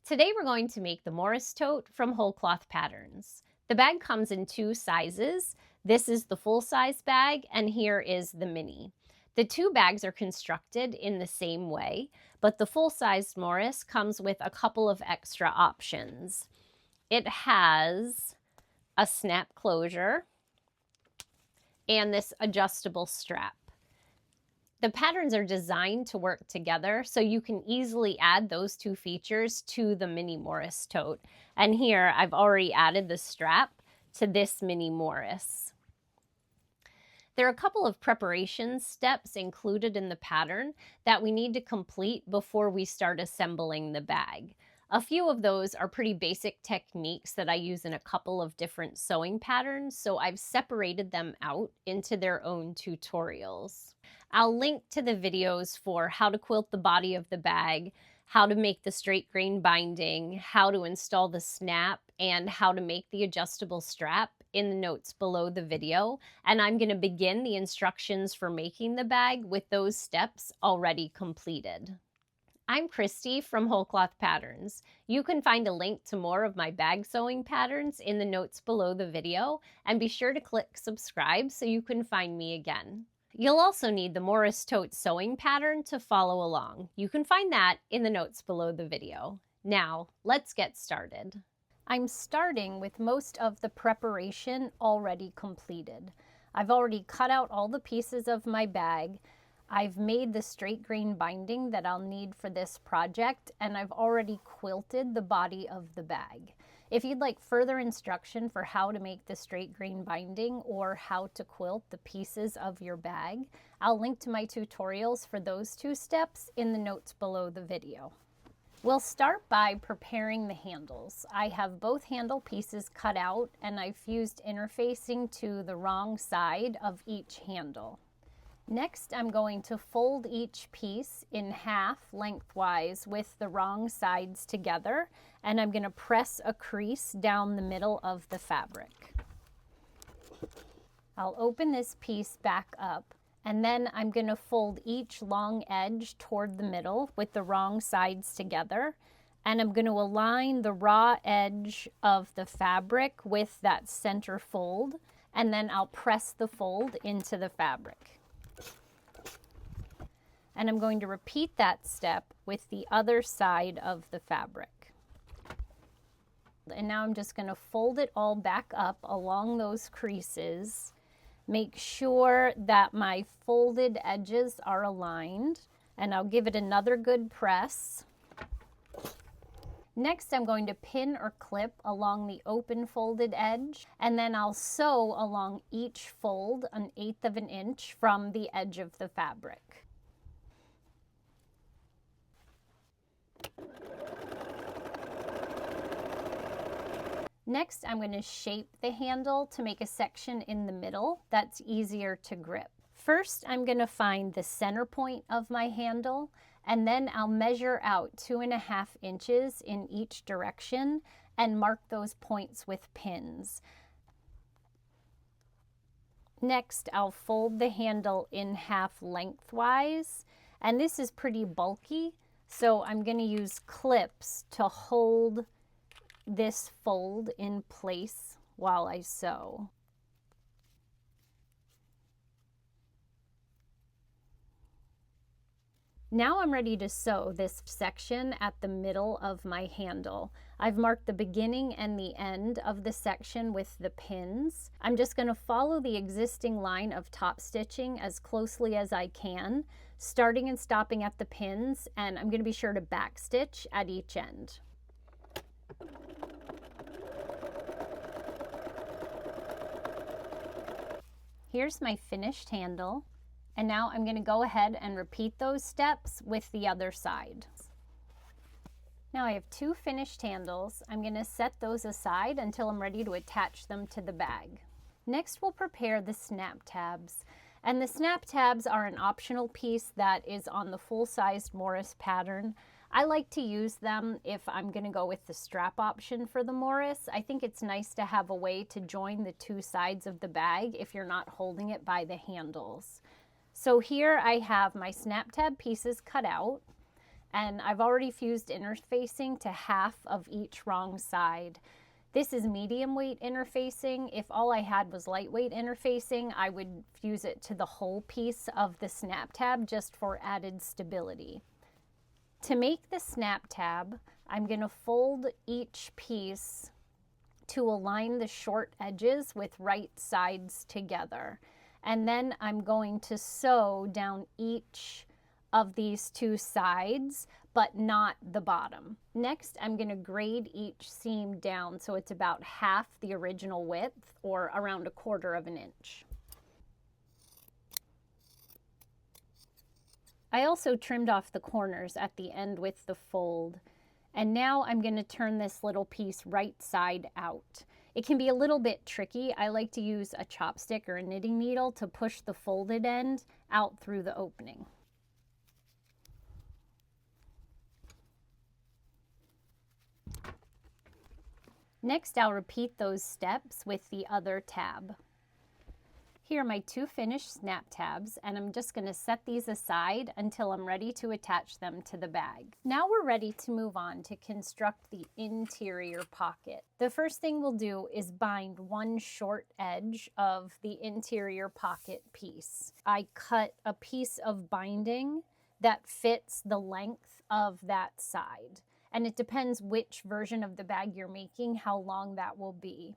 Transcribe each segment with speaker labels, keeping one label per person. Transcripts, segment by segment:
Speaker 1: Today we're going to make the Morris Tote from Wholecloth Patterns. The bag comes in two sizes. This is the full-size bag and here is the mini. The two bags are constructed in the same way, but the full-sized Morris comes with a couple of extra options. It has a snap closure and this adjustable strap. The patterns are designed to work together, so you can easily add those two features to the Mini Morris Tote. And here I've already added the strap to this Mini Morris. There are a couple of preparation steps included in the pattern that we need to complete before we start assembling the bag. A few of those are pretty basic techniques that I use in a couple of different sewing patterns, so I've separated them out into their own tutorials. I'll link to the videos for how to quilt the body of the bag, how to make the straight grain binding, how to install the snap, and how to make the adjustable strap in the notes below the video. And I'm going to begin the instructions for making the bag with those steps already completed. I'm Kristi from Wholecloth Patterns. You can find a link to more of my bag sewing patterns in the notes below the video, and be sure to click subscribe so you can find me again. You'll also need the Morris Tote sewing pattern to follow along. You can find that in the notes below the video. Now, let's get started. I'm starting with most of the preparation already completed. I've already cut out all the pieces of my bag. I've made the straight grain binding that I'll need for this project, and I've already quilted the body of the bag. If you'd like further instruction for how to make the straight grain binding or how to quilt the pieces of your bag, I'll link to my tutorials for those two steps in the notes below the video. We'll start by preparing the handles. I have both handle pieces cut out and I've fused interfacing to the wrong side of each handle. Next, I'm going to fold each piece in half lengthwise with the wrong sides together, and I'm going to press a crease down the middle of the fabric. I'll open this piece back up, and then I'm going to fold each long edge toward the middle with the wrong sides together, and I'm going to align the raw edge of the fabric with that center fold, and then I'll press the fold into the fabric. And I'm going to repeat that step with the other side of the fabric. And now I'm just going to fold it all back up along those creases. Make sure that my folded edges are aligned, and I'll give it another good press. Next, I'm going to pin or clip along the open folded edge, and then I'll sew along each fold 1/8 of an inch from the edge of the fabric. Next, I'm going to shape the handle to make a section in the middle that's easier to grip. First, I'm going to find the center point of my handle, and then I'll measure out 2.5 inches in each direction and mark those points with pins. Next, I'll fold the handle in half lengthwise, and this is pretty bulky, so I'm going to use clips to hold this fold in place while I sew. Now I'm ready to sew this section at the middle of my handle. I've marked the beginning and the end of the section with the pins. I'm just going to follow the existing line of top stitching as closely as I can, starting and stopping at the pins, and I'm going to be sure to back stitch at each end. Here's my finished handle, and now I'm going to go ahead and repeat those steps with the other side. Now I have two finished handles. I'm going to set those aside until I'm ready to attach them to the bag. Next, we'll prepare the snap tabs. And the snap tabs are an optional piece that is on the full-sized Morris pattern. I like to use them if I'm going to go with the strap option for the Morris. I think it's nice to have a way to join the two sides of the bag if you're not holding it by the handles. So here I have my snap tab pieces cut out, And I've already fused interfacing to half of each wrong side. This is medium weight interfacing. If all I had was lightweight interfacing, I would fuse it to the whole piece of the snap tab just for added stability. To make the snap tab, I'm going to fold each piece to align the short edges with right sides together. And then I'm going to sew down each of these two sides, but not the bottom. Next, I'm going to grade each seam down so it's about half the original width, or around 1/4 of an inch. I also trimmed off the corners at the end with the fold. And now I'm going to turn this little piece right side out. It can be a little bit tricky. I like to use a chopstick or a knitting needle to push the folded end out through the opening. Next, I'll repeat those steps with the other tab. Here are my 2 finished snap tabs, and I'm just going to set these aside until I'm ready to attach them to the bag. Now we're ready to move on to construct the interior pocket. The first thing we'll do is bind one short edge of the interior pocket piece. I cut a piece of binding that fits the length of that side, and it depends which version of the bag you're making, how long that will be.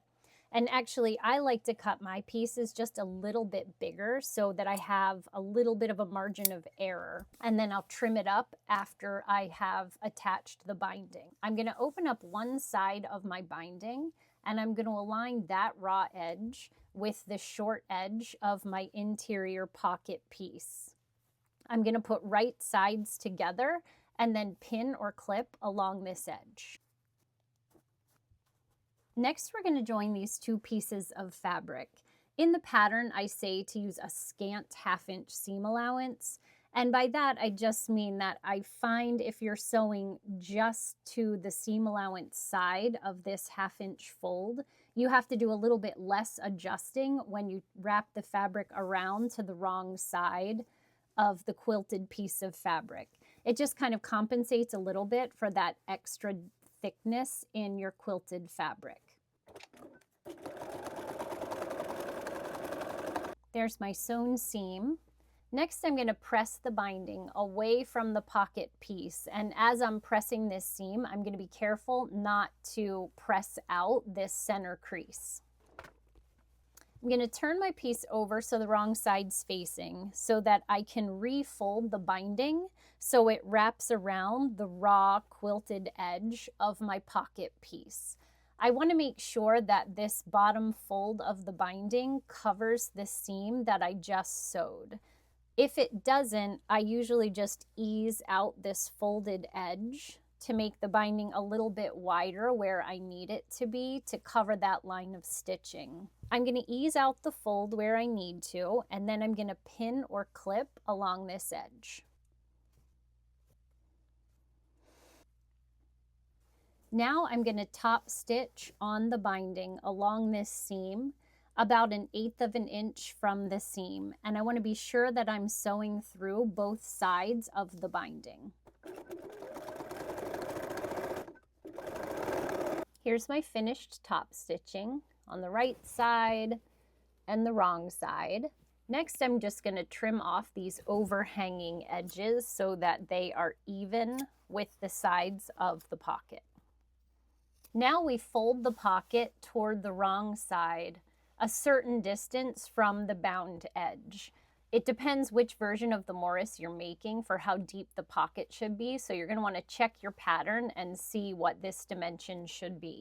Speaker 1: And actually, I like to cut my pieces just a little bit bigger so that I have a little bit of a margin of error. And then I'll trim it up after I have attached the binding. I'm going to open up one side of my binding, and I'm going to align that raw edge with the short edge of my interior pocket piece. I'm going to put right sides together and then pin or clip along this edge. Next, we're going to join these 2 pieces of fabric. In the pattern, I say to use a scant 1/2 inch seam allowance. And by that, I just mean that I find if you're sewing just to the seam allowance side of this 1/2 inch fold, you have to do a little bit less adjusting when you wrap the fabric around to the wrong side of the quilted piece of fabric. It just kind of compensates a little bit for that extra thickness in your quilted fabric. There's my sewn seam. Next, I'm going to press the binding away from the pocket piece. And as I'm pressing this seam, I'm going to be careful not to press out this center crease. I'm going to turn my piece over so the wrong side's facing so that I can refold the binding so it wraps around the raw quilted edge of my pocket piece. I want to make sure that this bottom fold of the binding covers the seam that I just sewed. If it doesn't, I usually just ease out this folded edge to make the binding a little bit wider where I need it to be to cover that line of stitching. I'm going to ease out the fold where I need to, and then I'm going to pin or clip along this edge. Now I'm going to top stitch on the binding along this seam about 1/8 of an inch from the seam, and I want to be sure that I'm sewing through both sides of the binding. Here's my finished top stitching on the right side and the wrong side. Next, I'm just going to trim off these overhanging edges so that they are even with the sides of the pocket. Now we fold the pocket toward the wrong side, a certain distance from the bound edge. It depends which version of the Morris you're making for how deep the pocket should be, so you're going to want to check your pattern and see what this dimension should be.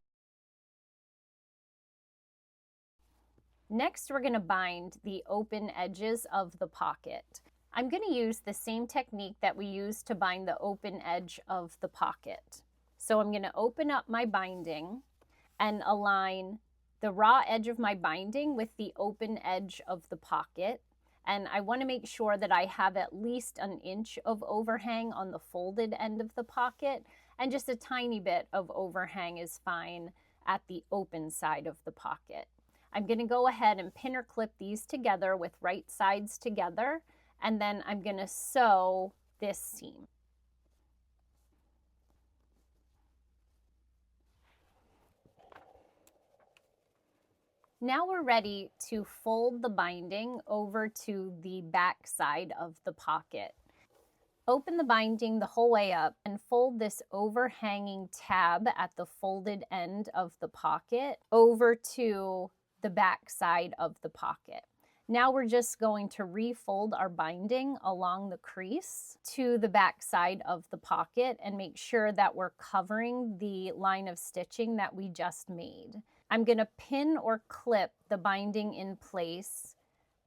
Speaker 1: Next, we're going to bind the open edges of the pocket. I'm going to use the same technique that we used to bind the open edge of the pocket. So I'm going to open up my binding and align the raw edge of my binding with the open edge of the pocket. And I want to make sure that I have at least 1 inch of overhang on the folded end of the pocket, and just a tiny bit of overhang is fine at the open side of the pocket. I'm going to go ahead and pin or clip these together with right sides together, and then I'm going to sew this seam. Now we're ready to fold the binding over to the back side of the pocket. Open the binding the whole way up and fold this overhanging tab at the folded end of the pocket over to the back side of the pocket. Now we're just going to refold our binding along the crease to the back side of the pocket and make sure that we're covering the line of stitching that we just made. I'm going to pin or clip the binding in place,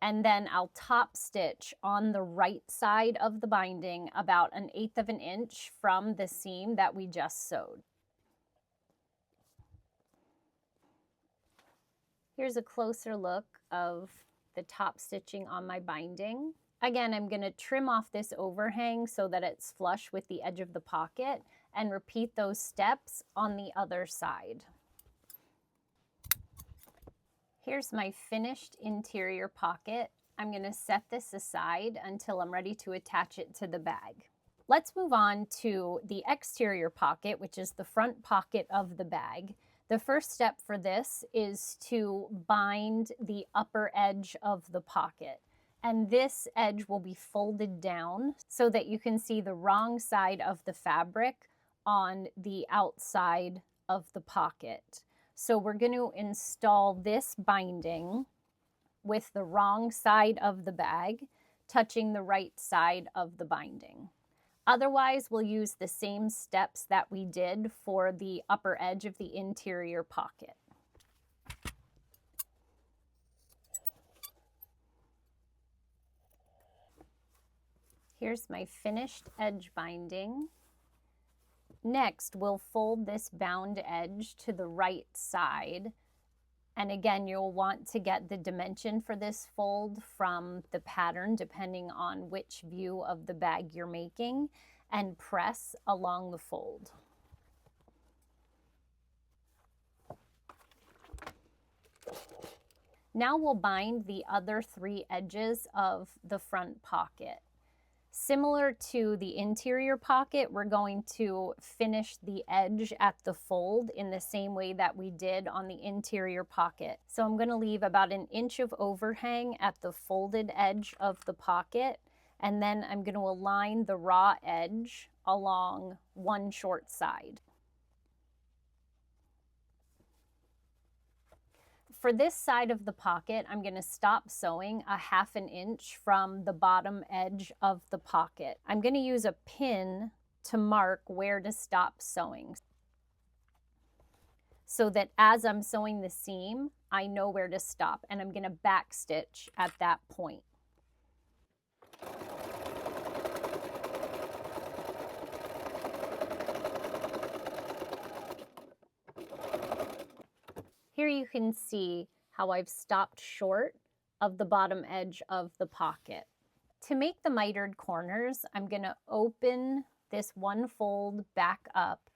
Speaker 1: and then I'll top stitch on the right side of the binding about 1/8 of an inch from the seam that we just sewed. Here's a closer look of the top stitching on my binding. Again, I'm going to trim off this overhang so that it's flush with the edge of the pocket and repeat those steps on the other side. Here's my finished interior pocket. I'm going to set this aside until I'm ready to attach it to the bag. Let's move on to the exterior pocket, which is the front pocket of the bag. The first step for this is to bind the upper edge of the pocket. And this edge will be folded down so that you can see the wrong side of the fabric on the outside of the pocket. So we're going to install this binding with the wrong side of the bag touching the right side of the binding. Otherwise, we'll use the same steps that we did for the upper edge of the interior pocket. Here's my finished edge binding. Next, we'll fold this bound edge to the right side. And again, you'll want to get the dimension for this fold from the pattern, depending on which view of the bag you're making, and press along the fold. Now we'll bind the other 3 edges of the front pocket. Similar to the interior pocket, we're going to finish the edge at the fold in the same way that we did on the interior pocket. So I'm going to leave about 1 inch of overhang at the folded edge of the pocket, and then I'm going to align the raw edge along one short side. For this side of the pocket, I'm going to stop sewing 1/2 inch from the bottom edge of the pocket. I'm going to use a pin to mark where to stop sewing, so that as I'm sewing the seam, I know where to stop, and I'm going to back stitch at that point. Here you can see how I've stopped short of the bottom edge of the pocket. To make the mitered corners, I'm going to open this one fold back up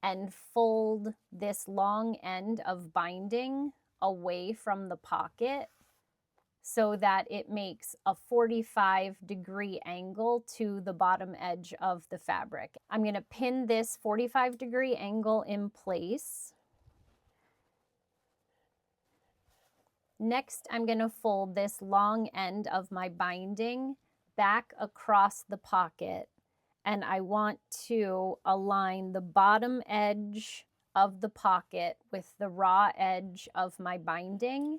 Speaker 1: and fold this long end of binding away from the pocket so that it makes a 45-degree angle to the bottom edge of the fabric. I'm going to pin this 45-degree angle in place. Next, I'm going to fold this long end of my binding back across the pocket, and I want to align the bottom edge of the pocket with the raw edge of my binding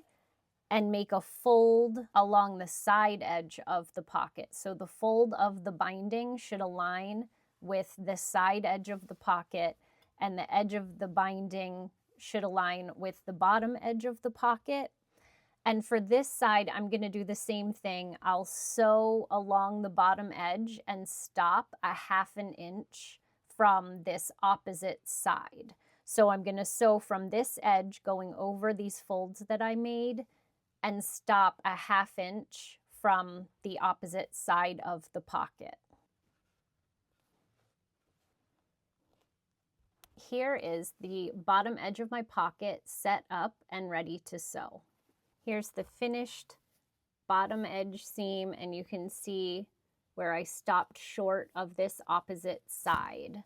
Speaker 1: and make a fold along the side edge of the pocket. So the fold of the binding should align with the side edge of the pocket, and the edge of the binding should align with the bottom edge of the pocket. And for this side, I'm going to do the same thing. I'll sew along the bottom edge and stop 1/2 inch from this opposite side. So I'm going to sew from this edge going over these folds that I made and stop 1/2 inch from the opposite side of the pocket. Here is the bottom edge of my pocket set up and ready to sew. Here's the finished bottom edge seam, and you can see where I stopped short of this opposite side.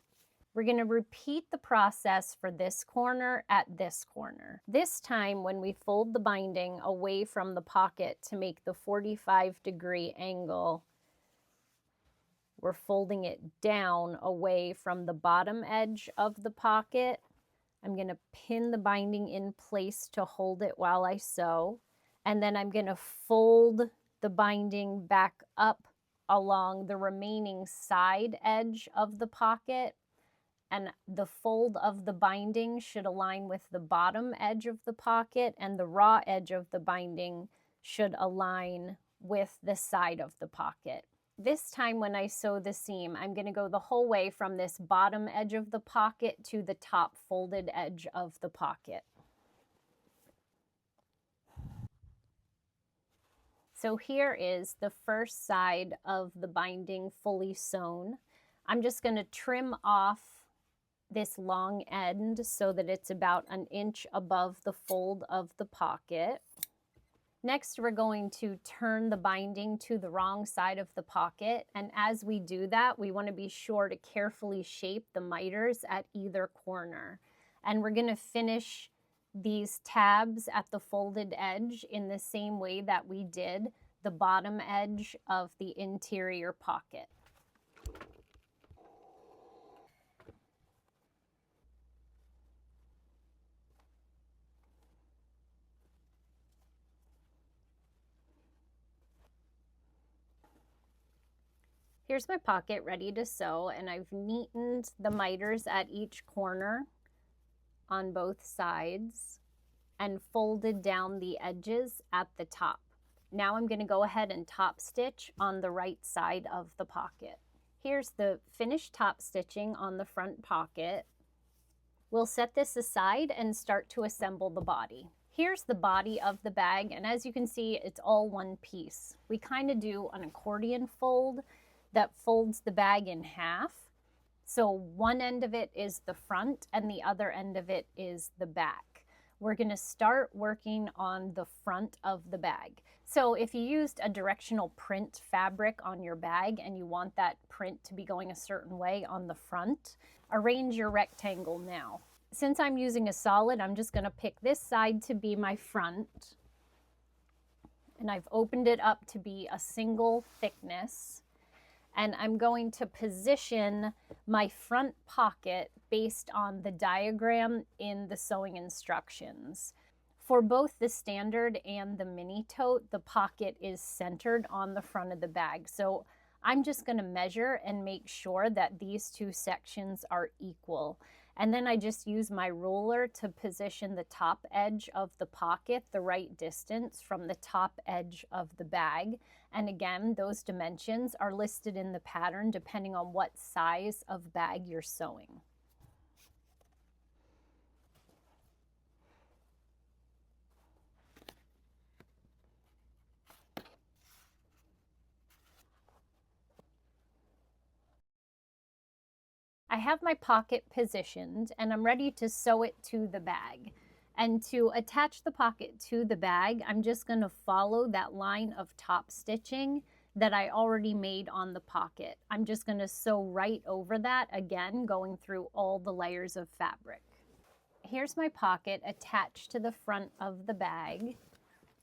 Speaker 1: We're going to repeat the process for this corner at this corner. This time when we fold the binding away from the pocket to make the 45-degree angle, we're folding it down away from the bottom edge of the pocket. I'm going to pin the binding in place to hold it while I sew. And then I'm going to fold the binding back up along the remaining side edge of the pocket. And the fold of the binding should align with the bottom edge of the pocket, and the raw edge of the binding should align with the side of the pocket. This time when I sew the seam, I'm going to go the whole way from this bottom edge of the pocket to the top folded edge of the pocket. So here is the first side of the binding fully sewn. I'm just going to trim off this long end so that it's about an inch above the fold of the pocket. Next, we're going to turn the binding to the wrong side of the pocket, and as we do that, we want to be sure to carefully shape the miters at either corner. And we're going to finish these tabs at the folded edge in the same way that we did the bottom edge of the interior pocket. Here's my pocket ready to sew, and I've neatened the miters at each corner on both sides and folded down the edges at the top. Now I'm going to go ahead and top stitch on the right side of the pocket. Here's the finished top stitching on the front pocket. We'll set this aside and start to assemble the body. Here's the body of the bag, and as you can see, it's all one piece. We kind of do an accordion fold that folds the bag in half. So one end of it is the front and the other end of it is the back. We're going to start working on the front of the bag. So if you used a directional print fabric on your bag and you want that print to be going a certain way on the front, arrange your rectangle now. Since I'm using a solid, I'm just going to pick this side to be my front. And I've opened it up to be a single thickness. And I'm going to position my front pocket based on the diagram in the sewing instructions. For both the standard and the mini tote, the pocket is centered on the front of the bag. So I'm just going to measure and make sure that these two sections are equal. And then I just use my ruler to position the top edge of the pocket the right distance from the top edge of the bag. And again, those dimensions are listed in the pattern depending on what size of bag you're sewing. I have my pocket positioned and I'm ready to sew it to the bag. And to attach the pocket to the bag, I'm just going to follow that line of top stitching that I already made on the pocket. I'm just going to sew right over that again, going through all the layers of fabric. Here's my pocket attached to the front of the bag.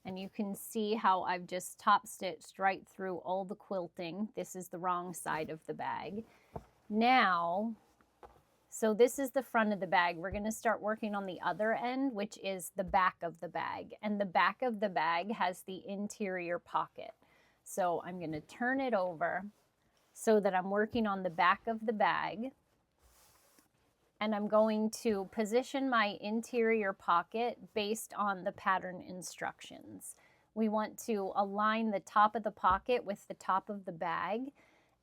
Speaker 1: And you can see how I've just top stitched right through all the quilting. This is the wrong side of the bag. Now, so this is the front of the bag. We're going to start working on the other end, which is the back of the bag. And the back of the bag has the interior pocket. So I'm going to turn it over so that I'm working on the back of the bag. And I'm going to position my interior pocket based on the pattern instructions. We want to align the top of the pocket with the top of the bag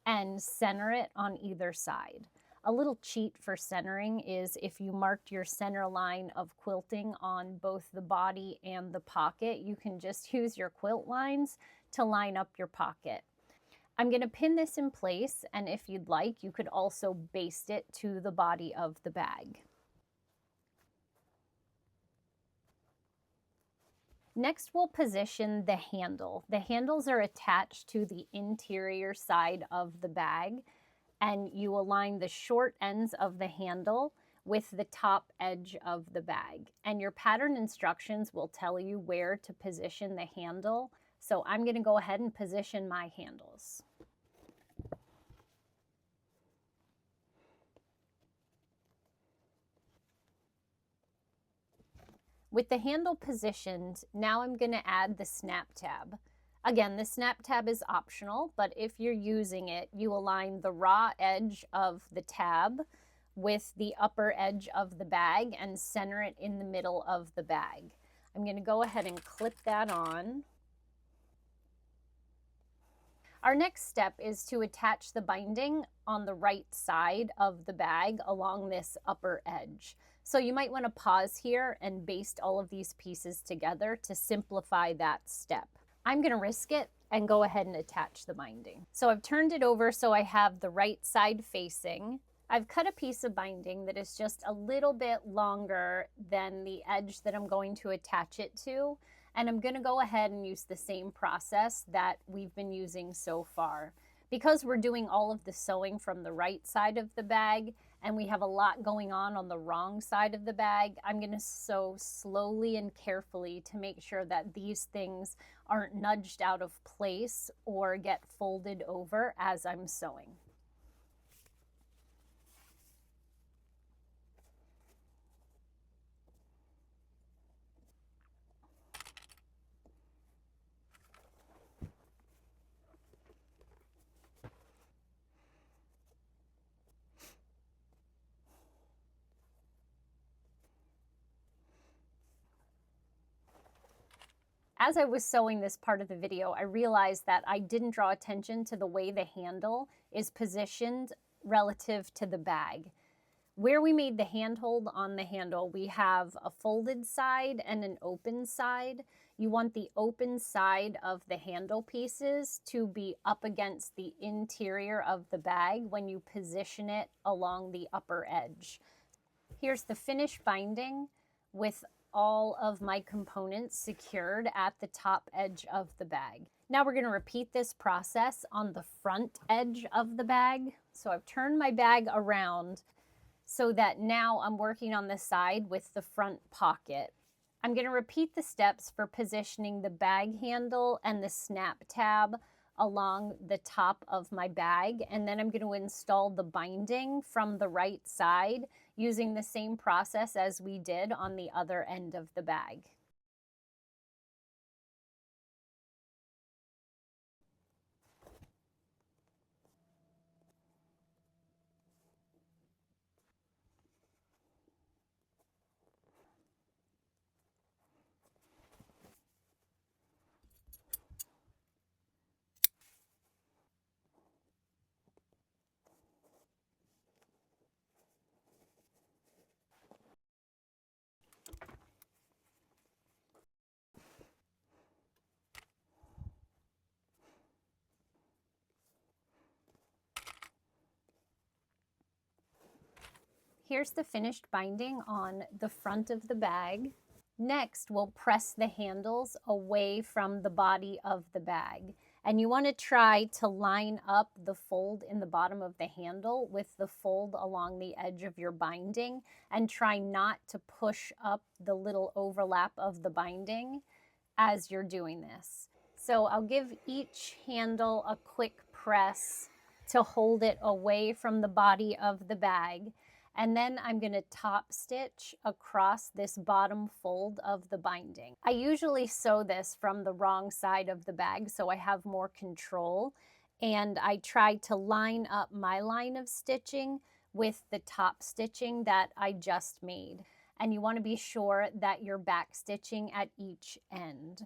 Speaker 1: and center it on either side. A little cheat for centering is if you marked your center line of quilting on both the body and the pocket, you can just use your quilt lines to line up your pocket. I'm going to pin this in place, and if you'd like, you could also baste it to the body of the bag. Next, we'll position the handle. The handles are attached to the interior side of the bag, and you align the short ends of the handle with the top edge of the bag. And your pattern instructions will tell you where to position the handle. So I'm going to go ahead and position my handles. With the handle positioned, now I'm going to add the snap tab. Again, the snap tab is optional, but if you're using it, you align the raw edge of the tab with the upper edge of the bag and center it in the middle of the bag. I'm going to go ahead and clip that on. Our next step is to attach the binding on the right side of the bag along this upper edge. So you might want to pause here and baste all of these pieces together to simplify that step. I'm going to risk it and go ahead and attach the binding. So I've turned it over so I have the right side facing. I've cut a piece of binding that is just a little bit longer than the edge that I'm going to attach it to. And I'm going to go ahead and use the same process that we've been using so far. Because we're doing all of the sewing from the right side of the bag and we have a lot going on the wrong side of the bag, I'm going to sew slowly and carefully to make sure that these things aren't nudged out of place or get folded over as I'm sewing. As I was sewing this part of the video, I realized that I didn't draw attention to the way the handle is positioned relative to the bag. Where we made the handhold on the handle, we have a folded side and an open side. You want the open side of the handle pieces to be up against the interior of the bag when you position it along the upper edge. Here's the finished binding with all of my components secured at the top edge of the bag. Now we're going to repeat this process on the front edge of the bag. So I've turned my bag around so that now I'm working on the side with the front pocket. I'm going to repeat the steps for positioning the bag handle and the snap tab along the top of my bag, and then I'm going to install the binding from the right side using the same process as we did on the other end of the bag. Here's the finished binding on the front of the bag. Next, we'll press the handles away from the body of the bag. And you want to try to line up the fold in the bottom of the handle with the fold along the edge of your binding, and try not to push up the little overlap of the binding as you're doing this. So I'll give each handle a quick press to hold it away from the body of the bag. And then I'm going to top stitch across this bottom fold of the binding. I usually sew this from the wrong side of the bag so I have more control, and I try to line up my line of stitching with the top stitching that I just made. And you want to be sure that you're back stitching at each end.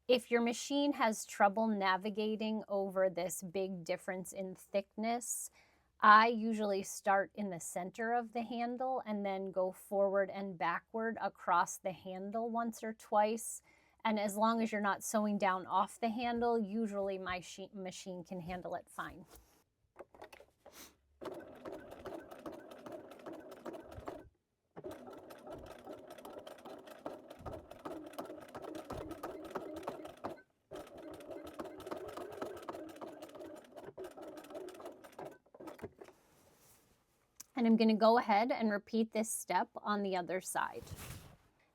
Speaker 1: If your machine has trouble navigating over this big difference in thickness, I usually start in the center of the handle and then go forward and backward across the handle once or twice. And as long as you're not sewing down off the handle, usually my machine can handle it fine. And I'm going to go ahead and repeat this step on the other side.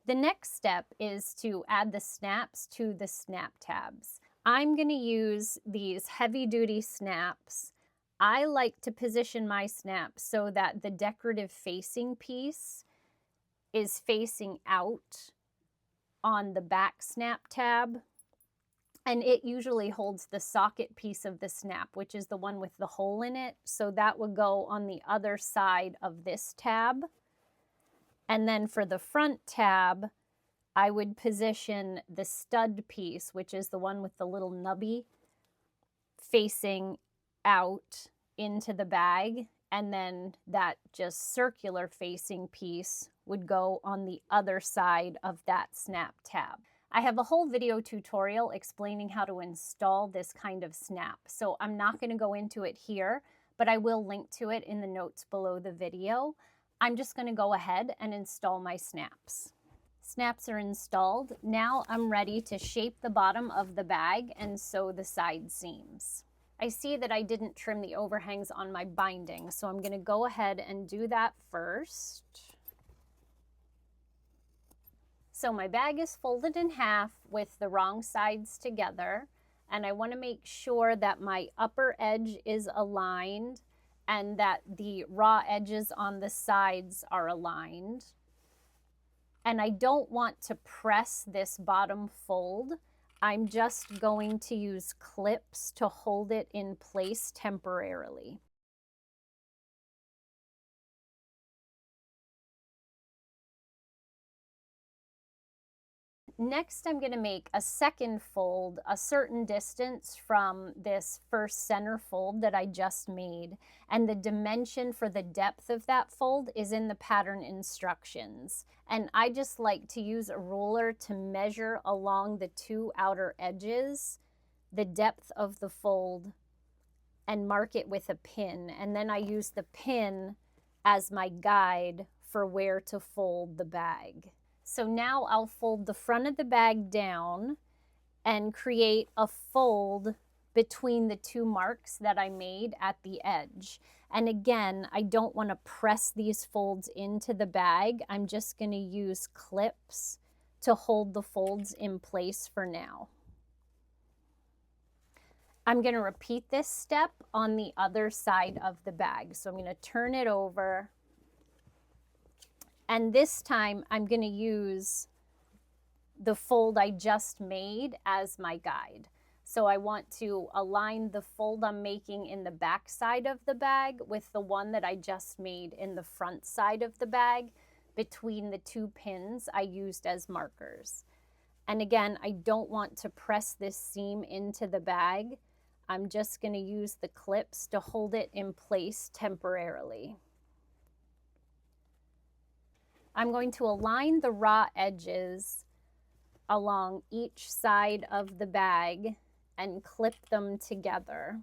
Speaker 1: The next step is to add the snaps to the snap tabs. I'm going to use these heavy-duty snaps. I like to position my snaps so that the decorative facing piece is facing out on the back snap tab, and it usually holds the socket piece of the snap, which is the one with the hole in it, so that would go on the other side of this tab. And then for the front tab, I would position the stud piece, which is the one with the little nubby, facing out into the bag, and then that just circular facing piece would go on the other side of that snap tab. I have a whole video tutorial explaining how to install this kind of snap, so I'm not going to go into it here, but I will link to it in the notes below the video. I'm just going to go ahead and install my snaps. Snaps are installed. Now I'm ready to shape the bottom of the bag and sew the side seams. I see that I didn't trim the overhangs on my binding, so I'm going to go ahead and do that first. So my bag is folded in half with the wrong sides together, and I want to make sure that my upper edge is aligned and that the raw edges on the sides are aligned. And I don't want to press this bottom fold. I'm just going to use clips to hold it in place temporarily. Next, I'm going to make a second fold a certain distance from this first center fold that I just made. And the dimension for the depth of that fold is in the pattern instructions. And I just like to use a ruler to measure along the two outer edges the depth of the fold and mark it with a pin. And then I use the pin as my guide for where to fold the bag. So now I'll fold the front of the bag down and create a fold between the two marks that I made at the edge. And again, I don't want to press these folds into the bag. I'm just going to use clips to hold the folds in place for now. I'm going to repeat this step on the other side of the bag. So I'm going to turn it over. And this time I'm going to use the fold I just made as my guide. So I want to align the fold I'm making in the back side of the bag with the one that I just made in the front side of the bag between the two pins I used as markers. And again, I don't want to press this seam into the bag. I'm just going to use the clips to hold it in place temporarily. I'm going to align the raw edges along each side of the bag and clip them together.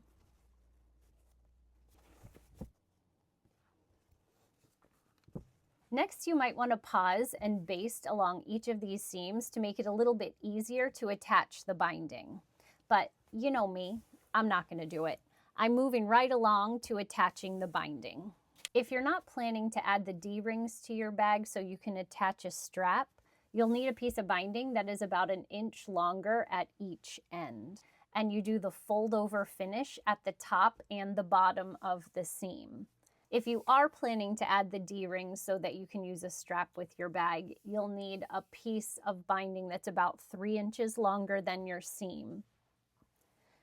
Speaker 1: Next, you might want to pause and baste along each of these seams to make it a little bit easier to attach the binding. But you know me, I'm not going to do it. I'm moving right along to attaching the binding. If you're not planning to add the D-rings to your bag so you can attach a strap, you'll need a piece of binding that is about 1 inch longer at each end. And you do the fold over finish at the top and the bottom of the seam. If you are planning to add the D-rings so that you can use a strap with your bag, you'll need a piece of binding that's about 3 inches longer than your seam,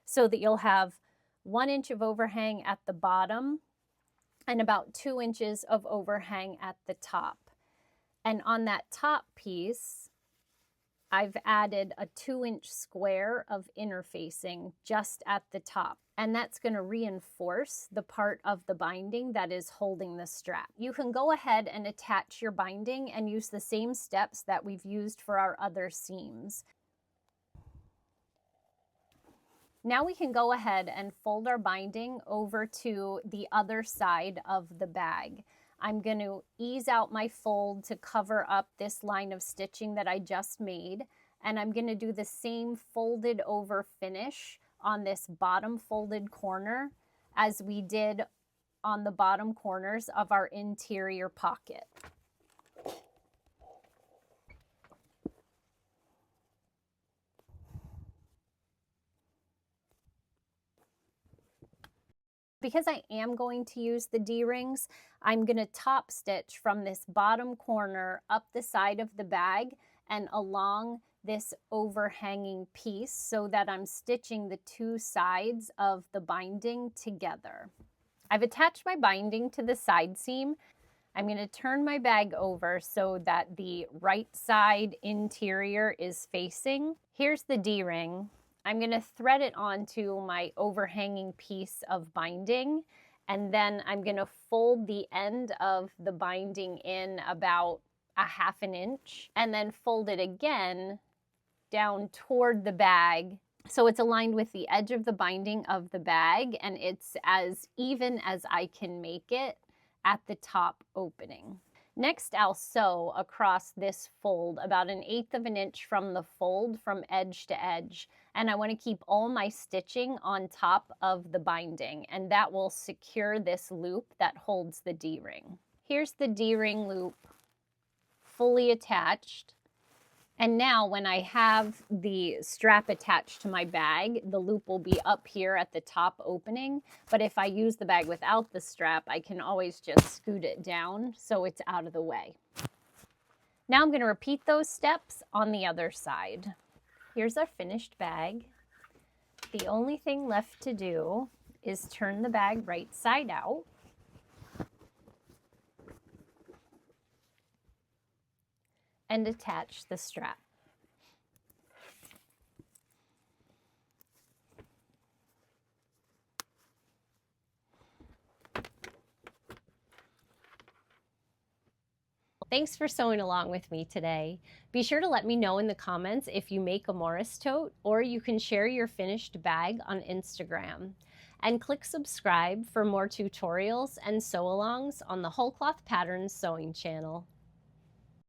Speaker 1: so that you'll have 1 inch of overhang at the bottom and about 2 inches of overhang at the top. And on that top piece, I've added a 2-inch square of interfacing just at the top. And that's going to reinforce the part of the binding that is holding the strap. You can go ahead and attach your binding and use the same steps that we've used for our other seams. Now we can go ahead and fold our binding over to the other side of the bag. I'm going to ease out my fold to cover up this line of stitching that I just made, and I'm going to do the same folded over finish on this bottom folded corner as we did on the bottom corners of our interior pocket. Because I am going to use the D-rings, I'm going to top stitch from this bottom corner up the side of the bag and along this overhanging piece so that I'm stitching the two sides of the binding together. I've attached my binding to the side seam. I'm going to turn my bag over so that the right side interior is facing. Here's the D-ring. I'm going to thread it onto my overhanging piece of binding, and then I'm going to fold the end of the binding in about a ½ inch and then fold it again down toward the bag so it's aligned with the edge of the binding of the bag and it's as even as I can make it at the top opening. Next, I'll sew across this fold about 1/8 inch from the fold from edge to edge. And I want to keep all my stitching on top of the binding, and that will secure this loop that holds the D-ring. Here's the D-ring loop fully attached. And now when I have the strap attached to my bag, the loop will be up here at the top opening. But if I use the bag without the strap, I can always just scoot it down so it's out of the way. Now I'm going to repeat those steps on the other side. Here's our finished bag. The only thing left to do is turn the bag right side out. And attach the strap. Thanks for sewing along with me today. Be sure to let me know in the comments if you make a Morris tote, or you can share your finished bag on Instagram. And click subscribe for more tutorials and sew-alongs on the Wholecloth Patterns sewing channel.